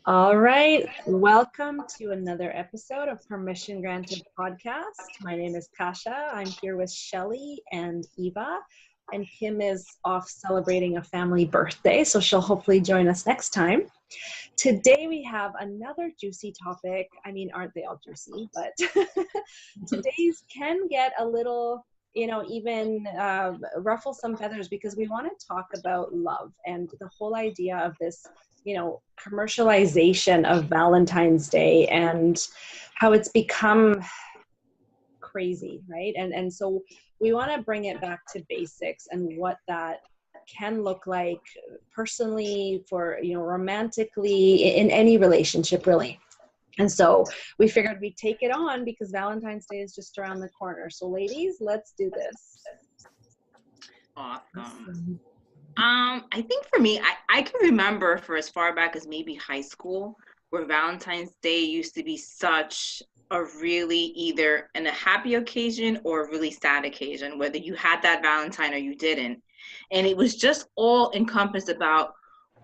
All right, welcome to another episode of Permission Granted Podcast. My name is Kasha. I'm here with Shelly and Eva, and Kim is off celebrating a family birthday, so she'll hopefully join us next time. Today we have another juicy topic. I mean, aren't they all juicy? But today's can get a little, even ruffle some feathers because we want to talk about love and the whole idea of this, commercialization of Valentine's Day and how it's become crazy, right? And so we want to bring it back to basics and what that can look like personally, for romantically, in any relationship really. And so we figured we'd take it on because Valentine's Day is just around the corner. So ladies, let's do this. Awesome. I think for me, I can remember for as far back as maybe high school, where Valentine's Day used to be such a really either a happy occasion or a really sad occasion, whether you had that Valentine or you didn't. And it was just all encompassed about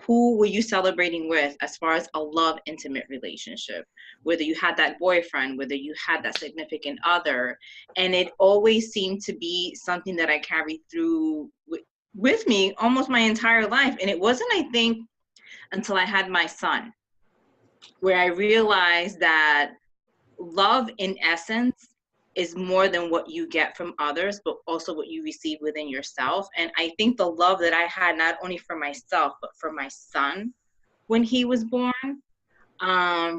who were you celebrating with as far as a love, intimate relationship, whether you had that boyfriend, whether you had that significant other. And it always seemed to be something that I carried through with me almost my entire life. And it wasn't, I think, until I had my son, where I realized that love in essence is more than what you get from others, but also what you receive within yourself. And I think the love that I had, not only for myself, but for my son when he was born,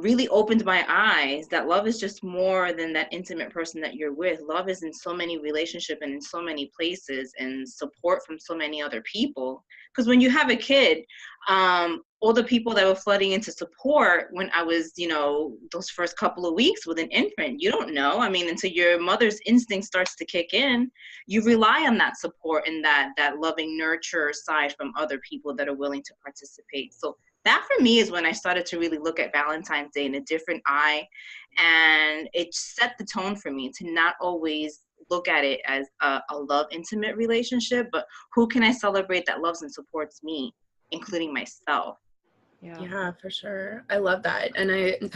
really opened my eyes that love is just more than that intimate person that you're with. Love is in so many relationships and in so many places, and support from so many other people. Because when you have a kid, all the people that were flooding into support when I was, those first couple of weeks with an infant, you don't know. I mean, until your mother's instinct starts to kick in, you rely on that support and that loving nurture side from other people that are willing to participate. So that for me is when I started to really look at Valentine's Day in a different eye. And it set the tone for me to not always look at it as a love, intimate relationship, but who can I celebrate that loves and supports me, including myself. Yeah, for sure. I love that. And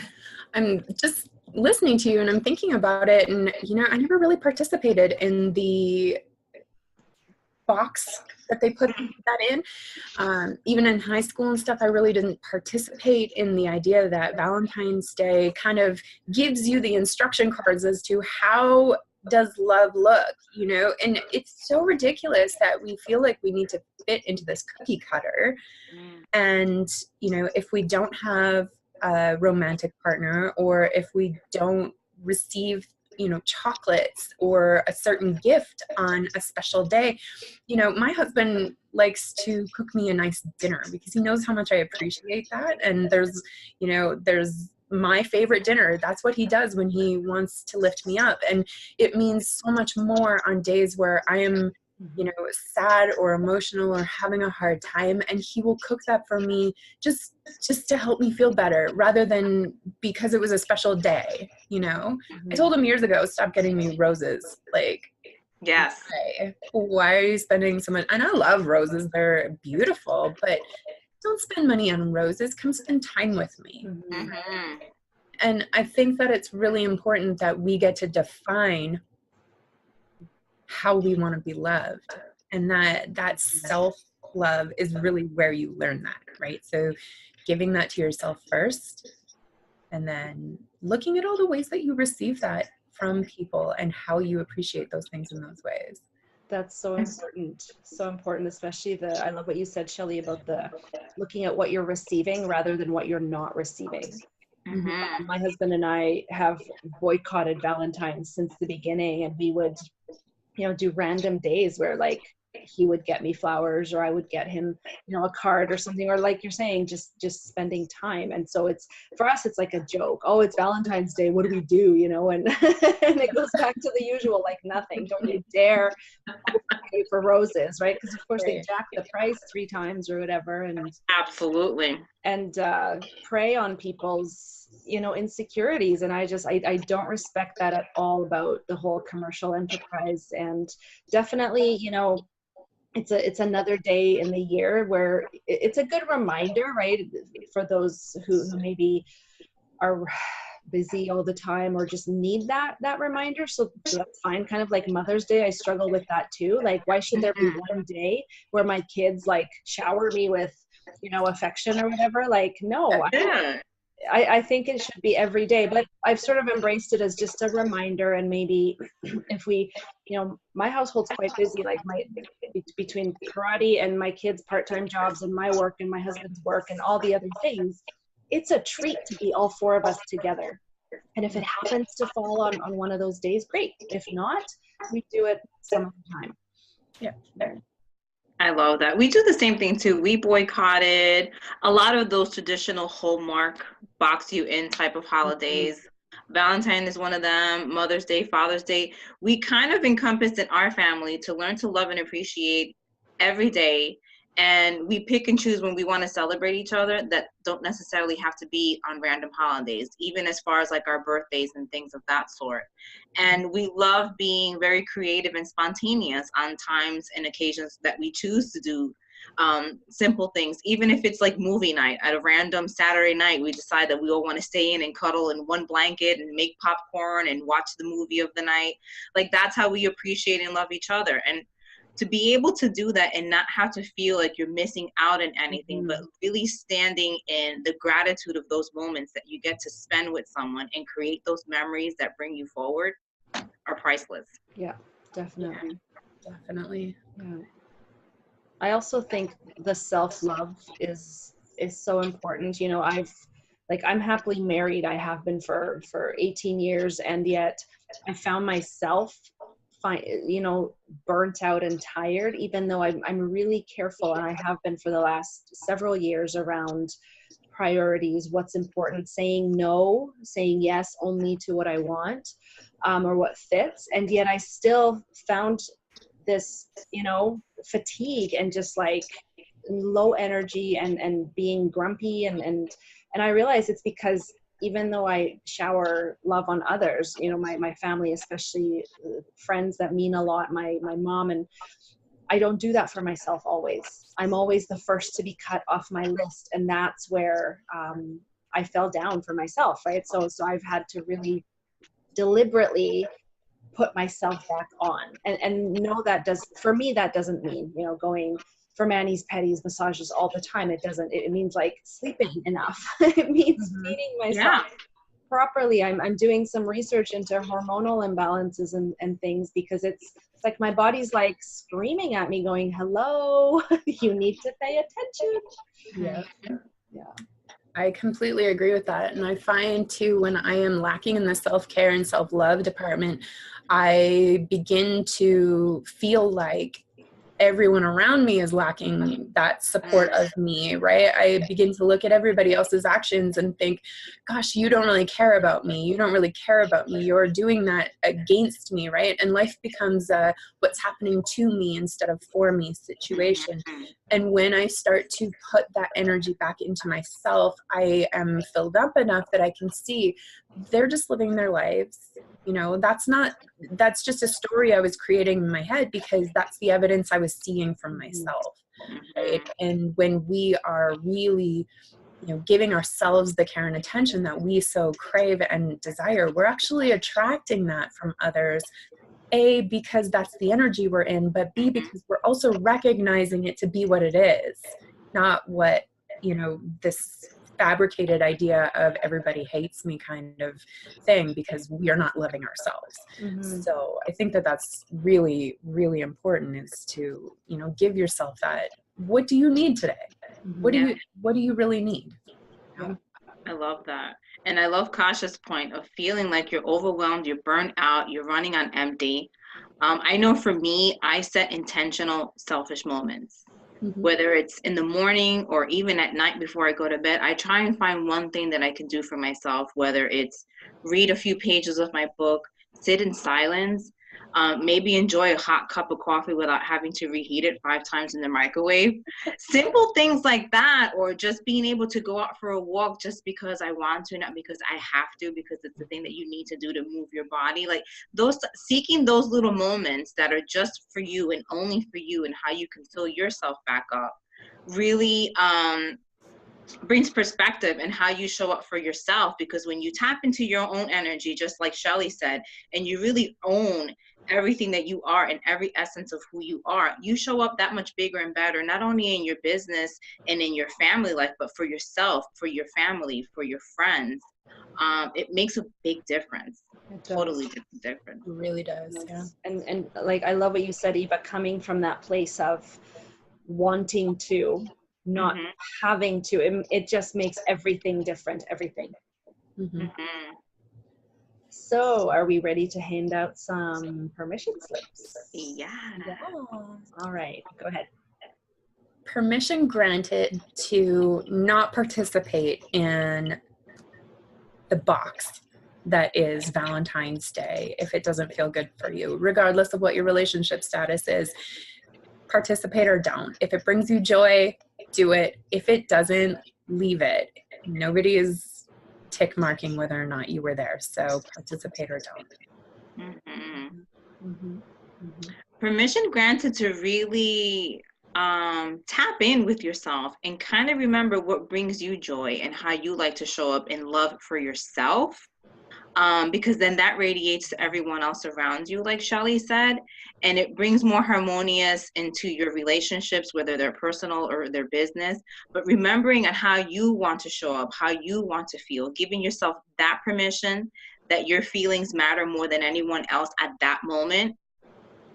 I'm just listening to you and I'm thinking about it. And, I never really participated in the box that they put that in. Even in high school and stuff, I really didn't participate in the idea that Valentine's Day kind of gives you the instruction cards as to how does love look, and it's so ridiculous that we feel like we need to fit into this cookie cutter. And, if we don't have a romantic partner, or if we don't receive chocolates or a certain gift on a special day. My husband likes to cook me a nice dinner because he knows how much I appreciate that. And there's my favorite dinner. That's what he does when he wants to lift me up. And it means so much more on days where I am sad or emotional or having a hard time, and he will cook that for me just to help me feel better, rather than because it was a special day. I told him years ago, stop getting me roses. Yes, why are you spending so much? And I love roses, they're beautiful, but don't spend money on roses. Come spend time with me. And I think that it's really important that we get to define how we want to be loved, and that self-love is really where you learn that, right? So giving that to yourself first, and then looking at all the ways that you receive that from people and how you appreciate those things in those ways. That's so important, especially I love what you said, Shelly, about the looking at what you're receiving rather than what you're not receiving. My husband and I have boycotted Valentine's since the beginning, and we would do random days where he would get me flowers, or I would get him, a card or something, or like you're saying, just spending time. And so for us, it's like a joke. Oh, it's Valentine's Day. What do we do? And, and it goes back to the usual, nothing. Don't you dare pay for roses, right? Because of course they jack the price 3 times or whatever. And absolutely. And prey on people's insecurities. And I don't respect that at all about the whole commercial enterprise. And definitely it's another day in the year where it's a good reminder, right? For those who maybe are busy all the time or just need that reminder. So that's fine. Kind of like Mother's Day, I struggle with that too. Like, why should there be one day where my kids like shower me with, affection or whatever? Like, no, I think it should be every day, but I've sort of embraced it as just a reminder. And maybe if we, my household's quite busy, like between karate and my kids' part-time jobs and my work and my husband's work and all the other things, it's a treat to be all four of us together. And if it happens to fall on one of those days, great. If not, we do it some other time. Yeah, there. I love that. We do the same thing too. We boycotted a lot of those traditional Hallmark box you in type of holidays. Valentine is one of them, Mother's Day, Father's Day. We kind of encompassed in our family to learn to love and appreciate every day. And we pick and choose when we want to celebrate each other that don't necessarily have to be on random holidays, even as far as like our birthdays and things of that sort. And we love being very creative and spontaneous on times and occasions that we choose to do simple things. Even if it's like movie night, at a random Saturday night, we decide that we all want to stay in and cuddle in one blanket and make popcorn and watch the movie of the night. Like, that's how we appreciate and love each other. And to be able to do that and not have to feel like you're missing out on anything, but really standing in the gratitude of those moments that you get to spend with someone and create those memories that bring you forward are priceless. Yeah, definitely. Definitely. Yeah. I also think the self-love is so important. I'm happily married. I have been for 18 years, and yet I found myself burnt out and tired, even though I'm really careful, and I have been for the last several years, around priorities, what's important, saying no, saying yes only to what I want, or what fits. And yet I still found this, fatigue and just like low energy and being grumpy. And I realize it's because even though I shower love on others, my family, especially friends that mean a lot, my mom, and I don't do that for myself always. I'm always the first to be cut off my list. And that's where I fell down for myself, right? So I've had to really deliberately put myself back on. And no, that doesn't mean, going for manis, pedis, massages all the time. It means like sleeping enough. It means feeding myself properly. I'm doing some research into hormonal imbalances and things, because it's like my body's like screaming at me going, hello, you need to pay attention. Yeah. I completely agree with that. And I find too, when I am lacking in the self-care and self-love department, I begin to feel like everyone around me is lacking that support of me, right? I begin to look at everybody else's actions and think, gosh, you don't really care about me. You don't really care about me. You're doing that against me, right? And life becomes what's happening to me instead of for me situation. And when I start to put that energy back into myself, I am filled up enough that I can see they're just living their lives. That's just a story I was creating in my head, because that's the evidence I was seeing from myself, right? And when we are really, giving ourselves the care and attention that we so crave and desire, we're actually attracting that from others. A, because that's the energy we're in, but B, because we're also recognizing it to be what it is, not what, this fabricated idea of everybody hates me kind of thing, because we are not loving ourselves. So I think that that's really, really important, is to, give yourself that. What do you need today? What do you really need? I love that. And I love Kasha's point of feeling like you're overwhelmed, you're burnt out, you're running on empty. I know for me, I set intentional selfish moments. Whether it's in the morning or even at night before I go to bed, I try and find one thing that I can do for myself, whether it's read a few pages of my book, sit in silence. Maybe enjoy a hot cup of coffee without having to reheat it 5 times in the microwave. Simple things like that, or just being able to go out for a walk just because I want to, not because I have to, because it's the thing that you need to do to move your body. Like those, seeking those little moments that are just for you and only for you, and how you can fill yourself back up, really brings perspective in how you show up for yourself. Because when you tap into your own energy, just like Shelly said, and you really own everything that you are and every essence of who you are, you show up that much bigger and better, not only in your business and in your family life, but for yourself, for your family, for your friends. It makes a big difference. Totally different. It really does. Yeah. And like, I love what you said, Eva, coming from that place of wanting to, not having to. It just makes everything different, everything. So are we ready to hand out some permission slips? Yeah. All right, go ahead. Permission granted to not participate in the box that is Valentine's Day if it doesn't feel good for you, regardless of what your relationship status is. Participate or don't. If it brings you joy, do it. If it doesn't, leave it. Nobody is tick marking whether or not you were there. So participate or don't. Permission granted to really tap in with yourself and kind of remember what brings you joy and how you like to show up in love for yourself. Because then that radiates to everyone else around you, like Shelly said, and it brings more harmonious into your relationships, whether they're personal or their business. But remembering on how you want to show up, how you want to feel, giving yourself that permission that your feelings matter more than anyone else at that moment.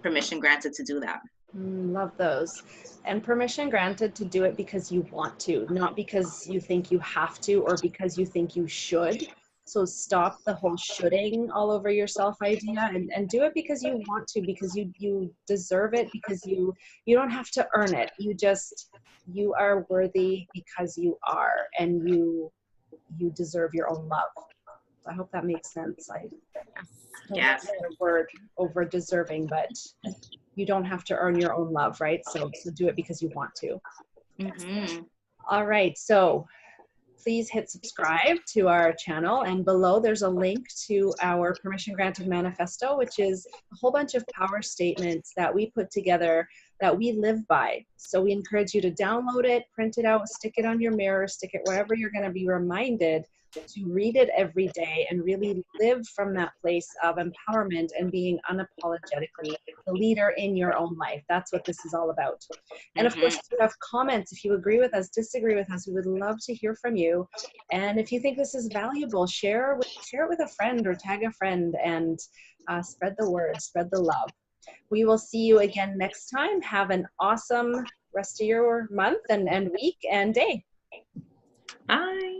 Permission granted to do that. Love those. And permission granted to do it because you want to, not because you think you have to or because you think you should. So stop the whole shoulding all over yourself idea, and do it because you want to, because you deserve it, because you don't have to earn it. You are worthy because you are, and you deserve your own love. I hope that makes sense. Yes. A word over deserving, but you don't have to earn your own love, right? So do it because you want to. All right, so please hit subscribe to our channel, and below there's a link to our permission granted manifesto, which is a whole bunch of power statements that we put together that we live by. So we encourage you to download it, print it out, stick it on your mirror, stick it wherever you're going to be reminded to read it every day and really live from that place of empowerment and being unapologetically the leader in your own life. That's what this is all about. And of course, if you have comments, if you agree with us, disagree with us, we would love to hear from you. And if you think this is valuable, share it with a friend or tag a friend, and spread the word, spread the love. We will see you again next time. Have an awesome rest of your month and week and day. Bye.